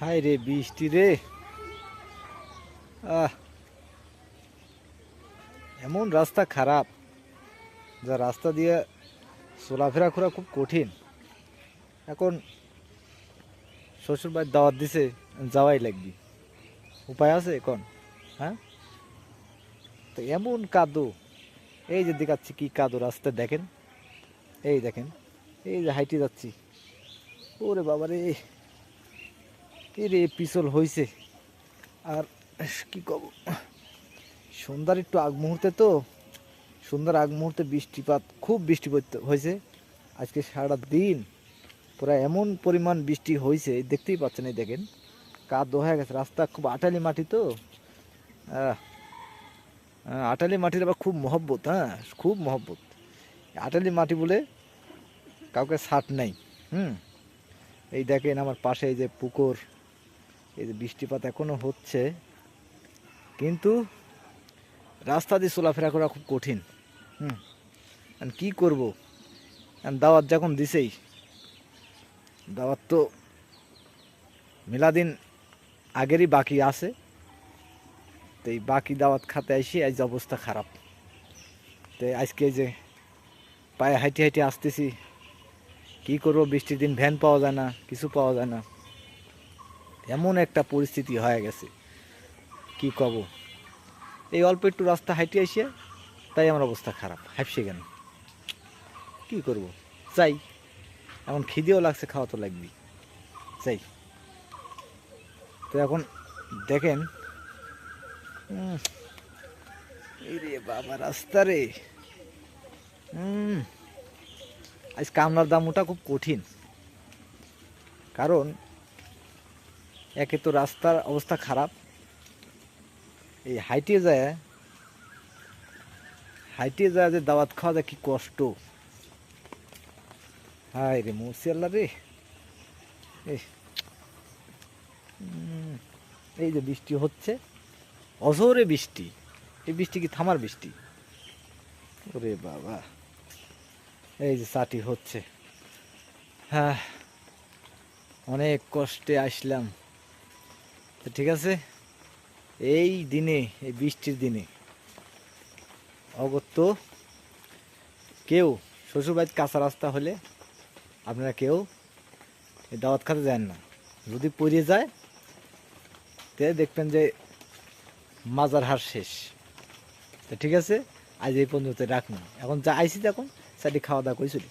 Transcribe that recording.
High রে বৃষ্টি রে। আহ এমন রাস্তা খারাপ, যা রাস্তা দিয়ে চলাফেরা করা খুব কঠিন। এখন শ্বশুর বাড়ির দাওয়াত দিছে, যাওয়াই লাগবে। উপায় আছে এখন? হ্যাঁ, তো এমন কাদো। এই যে দেখাচ্ছি কি কাদো রাস্তা, দেখেন। এই দেখেন, এই যে হাইটে যাচ্ছি। ওরে বাবা রে, এ রে পিছল হইছে। আর কি কব, সন্ধ্যার একটু আগ মুহূর্তে তো, সন্ধ্যার আগ মুহূর্তে বৃষ্টিপাত, খুব বৃষ্টিপাত হয়েছে আজকে সারা দিন। পুরা এমন পরিমাণ বৃষ্টি হয়েছে, দেখতেই পাচ্ছেন। এই দেখেন, কাদো হয়ে গেছে রাস্তা। খুব আটালি মাটি তো, আহ, আটালি মাটির আবার খুব মহব্বত। হ্যাঁ, খুব মহব্বত। আটালি মাটি বলে কাউকে ছাট নাই। হুম, এই দেখেন আমার পাশে এই যে পুকুর, এই যে বৃষ্টিপাত এখনো হচ্ছে, কিন্তু রাস্তা দিয়ে চলাফেরা করা খুব কঠিন। হুম, কি করব, দাওয়াত যখন দিছেই, দাওয়াত তো মেলাদিন আগেরই বাকি আছে। তো এই বাকি দাওয়াত খাতে আইসি, আজ অবস্থা খারাপ। তো আজকে যে পায়ে হাইটে হাইটে আসতেছি, কি করবো, বৃষ্টির দিন ভ্যান পাওয়া যায় না, কিছু পাওয়া যায় না। এমন একটা পরিস্থিতি হয়ে গেছে, কি কব। এই অল্প একটু রাস্তা হাইটে আসিয়া তাই আমার অবস্থা খারাপ, হাঁপসে কেন, কি করব। যাই, এমন খিদেও লাগছে, খাওয়া তো লাগবেই। যাই। তো এখন দেখেন, এই রে বাবা রাস্তা রে। আজ কামলার দাম ওটা খুব কঠিন, কারণ একে তো রাস্তার অবস্থা খারাপ। এই হাইটে যায় যে দাওয়াত খাওয়া যায়, কি কষ্ট। হায় রে মরছি আল্লাহ রে। এই এই যে বৃষ্টি হচ্ছে, অঝোরে বৃষ্টি। এই বৃষ্টি কি থামার বৃষ্টি? ওরে বাবা, এই যে চাটি হচ্ছে। হ্যাঁ, অনেক কষ্টে আসলাম। তো ঠিক আছে, এই দিনে, এই বৃষ্টির দিনে অগত্য কেউ শ্বশুরবাড়ির কাঁচা রাস্তা হলে আপনারা কেউ এই দাওয়াত খাতে যান না। যদি পড়িয়ে যায়, তে দেখবেন যে মাজার হার শেষ। তো ঠিক আছে, আজ এই পর্যন্ত রাখুন। এখন যা আইসি, এখন সাইডে খাওয়া দাওয়া করে চলি।